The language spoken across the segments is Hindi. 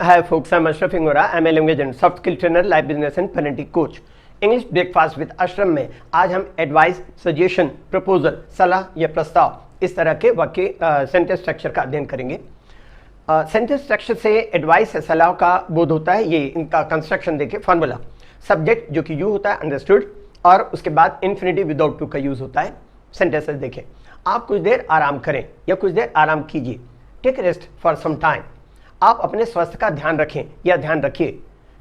Hi folks, I'm Ashraf Ingora. I'm a language and soft skill trainer, life business and parenting coach. English breakfast with Ashraf में आज हम एडवाइस, सजेशन, प्रपोजल, सलाह या प्रस्ताव इस तरह के वाक्य सेंटेंस स्ट्रक्चर का अध्ययन करेंगे। सेंटेंस स्ट्रक्चर से एडवाइस या सलाह का बोध होता है। ये इनका कंस्ट्रक्शन देखिए। फॉर्मूला सब्जेक्ट जो कि यू होता है, अंडरस्टूड, और उसके बाद इन्फिनिटिव विदाउट टू का यूज होता है। सेंटेंसेस देखें। आप कुछ देर आराम करें या कुछ देर आराम कीजिए। Take rest for some time. आप अपने स्वास्थ्य का ध्यान रखें या ध्यान रखिए।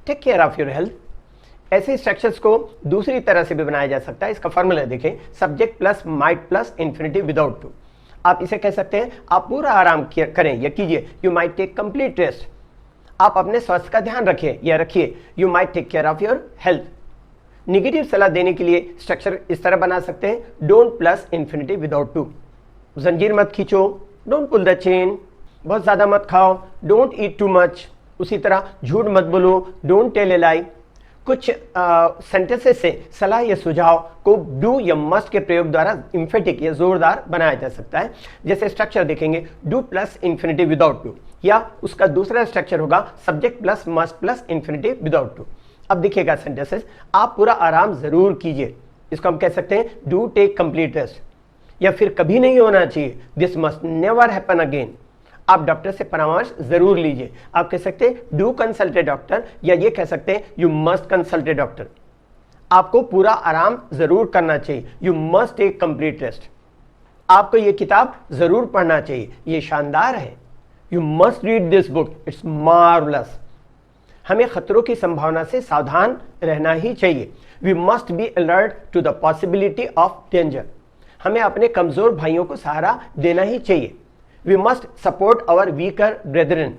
Take care of your health. ऐसे स्ट्रक्चर्स को दूसरी तरह से भी बनाया जा सकता है। इसका फॉर्मूला देखें, subject plus might plus infinitive without to. आप इसे कह सकते हैं, आप पूरा आराम करें या कीजिए, you might take complete rest. आप अपने स्वास्थ्य का ध्यान रखें या रखिए, you might take care of your health. Negative सलाह देने के लिए स्ट्रक्चर इस तरह बना सकते हैं, don't plus infinitive without to. जंजीर मत खींचो, डोंट पुल द चेन। बहुत ज़्यादा मत खाओ, डोंट ईट टू मच। उसी तरह झूठ मत बोलो, डोंट टेल ए लाई। कुछ सेंटेंसेस से सलाह या सुझाव को डू या मस्ट के प्रयोग द्वारा इम्फेटिक या जोरदार बनाया जा सकता है। जैसे स्ट्रक्चर देखेंगे, do plus infinitive without to, या उसका दूसरा स्ट्रक्चर होगा subject plus must plus infinitive without to. अब देखिएगा सेंटेंसेस, आप पूरा आराम जरूर कीजिए। इसको हम कह सकते हैं, डू टेक कंप्लीट रेस्ट, या फिर कभी नहीं होना चाहिए, this must never happen again. आप डॉक्टर से परामर्श जरूर लीजिए। आप कह सकते हैं, डू कंसल्ट ए डॉक्टर, या ये कह सकते हैं, you must consult a doctor. आपको पूरा आराम जरूर करना चाहिए, you must take complete rest. आपको ये किताब जरूर पढ़ना चाहिए, ये शानदार है, you must read this book, it's marvellous. हमें खतरों की संभावना से सावधान रहना ही चाहिए, we must be alert to the possibility of danger. हमें अपने कमजोर भाइयों को सहारा देना ही चाहिए, we must support our weaker brethren.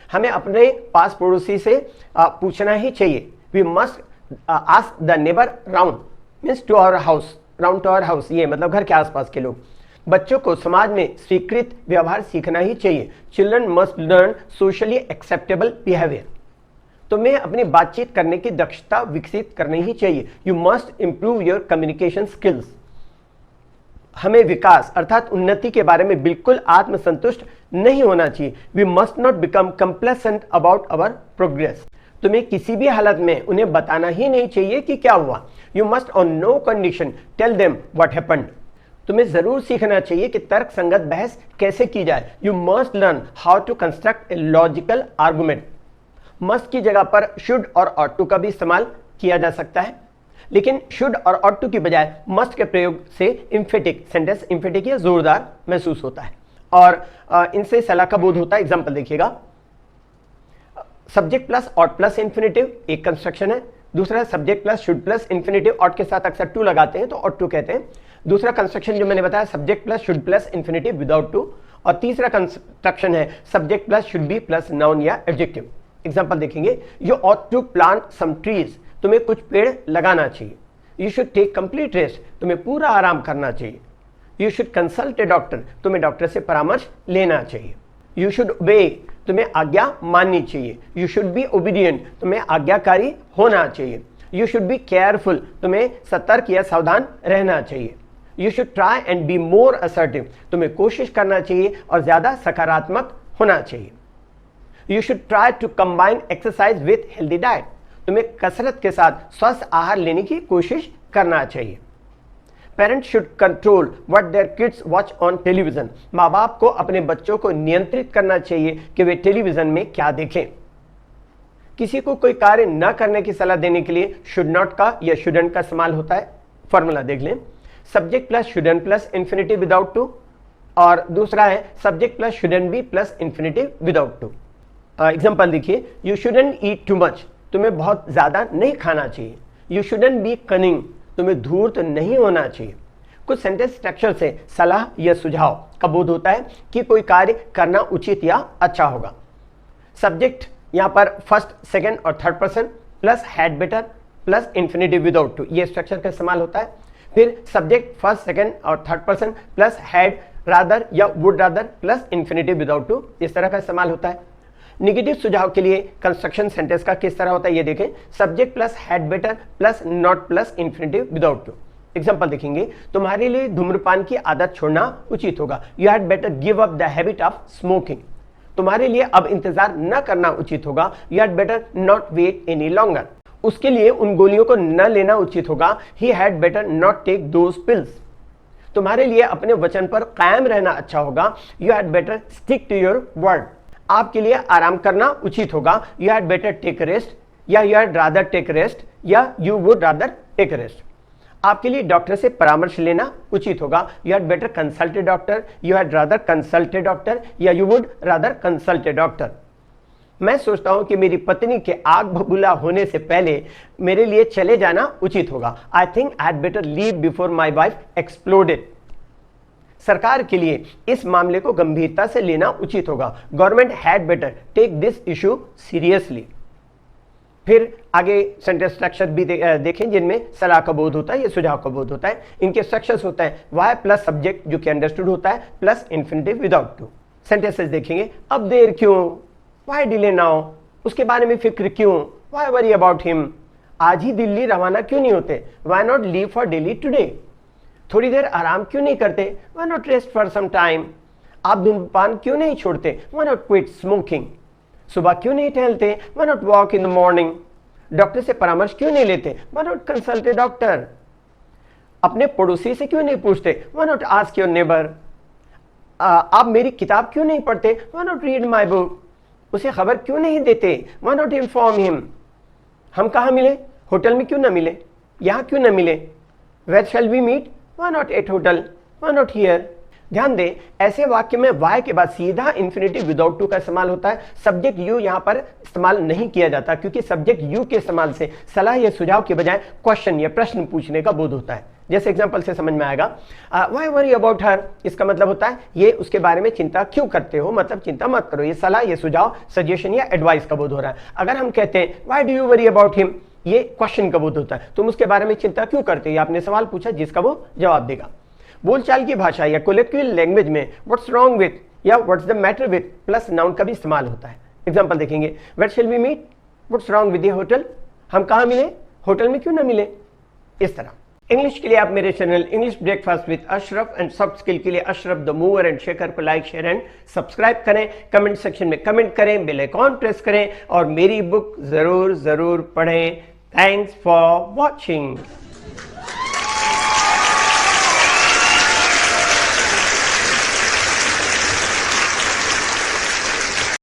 हमें अपने पास पड़ोसी से पूछना ही चाहिए, we must ask the neighbour round, means to our house, round to our house, ये मतलब घर के आसपास के लोग। बच्चों को समाज में स्वीकृत व्यवहार सीखना ही चाहिए, children must learn socially acceptable behaviour. तुम्हें अपनी बातचीत करने की दक्षता विकसित करनी ही चाहिए, you must improve your communication skills. हमें विकास अर्थात उन्नति के बारे में बिल्कुल आत्मसंतुष्ट नहीं होना चाहिए, we must not become complacent about our progress. तुम्हें किसी भी हालत में उन्हें बताना ही नहीं चाहिए कि क्या हुआ, you must on no condition tell them what happened. तुम्हें जरूर सीखना चाहिए कि तर्क संगत बहस कैसे की जाए, you must learn how to construct a logical argument. Must की जगह पर शुड और ऑट टू का भी इस्तेमाल किया जा सकता है, लेकिन शुड और ऑट टू की बजाय मस्ट के प्रयोग से इम्फेटिक सेंटेंस इम्फेटिक या जोरदार महसूस होता है और इनसे सलाह का बोध होता है। एग्जांपल देखिएगा, subject plus ought plus infinitive एक कंस्ट्रक्शन है। दूसरा subject plus should plus infinitive, ought के साथ अक्सर टू लगाते हैं तो ऑट टू कहते हैं। दूसरा कंस्ट्रक्शन जो मैंने बताया, subject plus should plus infinitive without to. और तीसरा कंस्ट्रक्शन है subject plus should be plus noun या एडजेक्टिव। एग्जांपल देखेंगे, you ought to plant some trees, तुम्हें कुछ पेड़ लगाना चाहिए। You should take complete rest, तुम्हें पूरा आराम करना चाहिए। You should consult a doctor, तुम्हें डॉक्टर से परामर्श लेना चाहिए। यू शुड ओबे, तुम्हें आज्ञा माननी चाहिए। यू शुड बी ओबीडियंट, तुम्हें आज्ञाकारी होना चाहिए। यू शुड बी केयरफुल, तुम्हें सतर्क या सावधान रहना चाहिए। You should try and be more assertive, तुम्हें कोशिश करना चाहिए और ज्यादा सकारात्मक होना चाहिए। You should try to combine exercise with healthy diet, तुम्हें कसरत के साथ स्वस्थ आहार लेने की कोशिश करना चाहिए। Parents should control what their kids watch on television, माँ बाप को अपने बच्चों को नियंत्रित करना चाहिए कि वे टेलीविजन में क्या देखें। किसी को कोई कार्य न करने की सलाह देने के लिए शुड नॉट का या शुडंट का इस्तेमाल होता है। फॉर्मूला देख लें, subject plus shouldn't plus infinitive without to, और दूसरा है subject plus shouldn't be plus infinitive without to. Example देखिए, you shouldn't eat too much, तुम्हें बहुत ज्यादा नहीं खाना चाहिए। यू शुडंट बी कनिंग, तुम्हें धूर्त नहीं होना चाहिए। कुछ सेंटेंस स्ट्रक्चर से सलाह या सुझाव का बोध होता है कि कोई कार्य करना उचित या अच्छा होगा। सब्जेक्ट यहां पर फर्स्ट, सेकंड और third person plus had better plus infinitive without to, ये स्ट्रक्चर का इस्तेमाल होता है। फिर सब्जेक्ट फर्स्ट, सेकंड और third person plus had rather या would rather plus infinitive without to, इस तरह का इस्तेमाल होता है। निगेटिव सुझाव के लिए कंस्ट्रक्शन सेंटेंस का किस तरह होता है ये देखें, subject plus had better plus not plus infinitive without to. Example देखेंगे, तुम्हारे लिए धूम्रपान की आदत छोड़ना उचित होगा, you had better give up the habit of smoking. तुम्हारे लिए अब इंतजार न करना उचित होगा। You had better not wait any longer. उसके लिए उन गोलियों को न लेना उचित होगा। He had better not take those pills. तुम्हारे लिए अपने वचन पर कायम रहना अच्छा होगा। You had better stick to your word. आपके लिए आराम करना उचित होगा। You had better take rest, या you had rather take rest, या you would rather take rest. आपके लिए डॉक्टर से परामर्श लेना उचित होगा। You had better consult a doctor, you had rather consult a doctor, या you would rather consult a doctor. मैं सोचता हूं कि मेरी पत्नी के आग बबूला होने से पहले मेरे लिए चले जाना उचित होगा। I think I had better leave before my wife exploded. सरकार के लिए इस मामले को गंभीरता से लेना उचित होगा। Government had better take this issue seriously. फिर आगे सेंटेंस स्ट्रक्चर भी देखें जिनमें सलाह का बोध होता है या सुझाव का बोध होता है। इनके स्ट्रक्चर्स होता है वाई प्लस सब्जेक्ट जो कि अंडरस्टूड होता है plus infinitive without to. Sentences देखेंगे, अब देर क्यों, वाई डिले नाउ, उसके बारे में फिक्र क्यों, वाई वरी अबाउट हिम, आज ही दिल्ली रवाना क्यों नहीं होते, why not leave for Delhi today, थोड़ी देर आराम क्यों नहीं करते, why not rest for some time, आप धूम्रपान क्यों नहीं छोड़ते, वाई नॉट क्विट स्मोकिंग, सुबह क्यों नहीं टहलते, why not walk in the morning, doctor से परामर्श क्यों नहीं लेते, why not consult a doctor, अपने पड़ोसी से क्यों नहीं पूछते, why not ask your neighbour, आप मेरी किताब क्यों नहीं पढ़ते, why not read my book, उसे खबर क्यों नहीं देते, वाई नॉट इन्फॉर्म हिम, हम कहाँ मिले, होटल में क्यों ना मिले, यहाँ क्यों ना मिले, where shall we meet, why not at hotel, why not here. ध्यान दें, ऐसे वाक्य में वाई के बाद सीधा इन्फिनिटिव विदाउट टू का इस्तेमाल होता है। सब्जेक्ट यू यहाँ पर इस्तेमाल नहीं किया जाता क्योंकि सब्जेक्ट यू के इस्तेमाल से सलाह या सुझाव के बजाय क्वेश्चन या प्रश्न पूछने का बोध होता है। जैसे एग्जांपल से समझ में आएगा, व्हाई वरी अबाउट हर, इसका मतलब होता है ये उसके बारे में चिंता क्यों करते हो, मतलब चिंता मत करो। ये सलाह या सुझाव, सजेशन या एडवाइस का बोध हो रहा है। अगर हम कहते हैं why do you worry about him, ये क्वेश्चन का बोध होता है, तुम उसके बारे में चिंता क्यों करते हो, आपने सवाल पूछा जिसका वो जवाब देगा। बोलचाल की भाषा या कोलेक्टिव लैंग्वेज में व्हाट्स रॉन्ग विथ या what's the matter with plus noun का भी इस्तेमाल होता है। एग्जांपल देखेंगे, where shall we meet, what's wrong with the hotel, हम कहाँ मिले, होटल में क्यों ना मिले। इस तरह इंग्लिश के लिए आप मेरे channel English breakfast with Ashraf and soft skill के लिए Ashraf the mover and shaker को लाइक, शेयर एंड सब्सक्राइब करें। कमेंट सेक्शन में कमेंट करें, बेल आइकॉन प्रेस करें और मेरी बुक जरूर पढ़ें। Thanks for watching.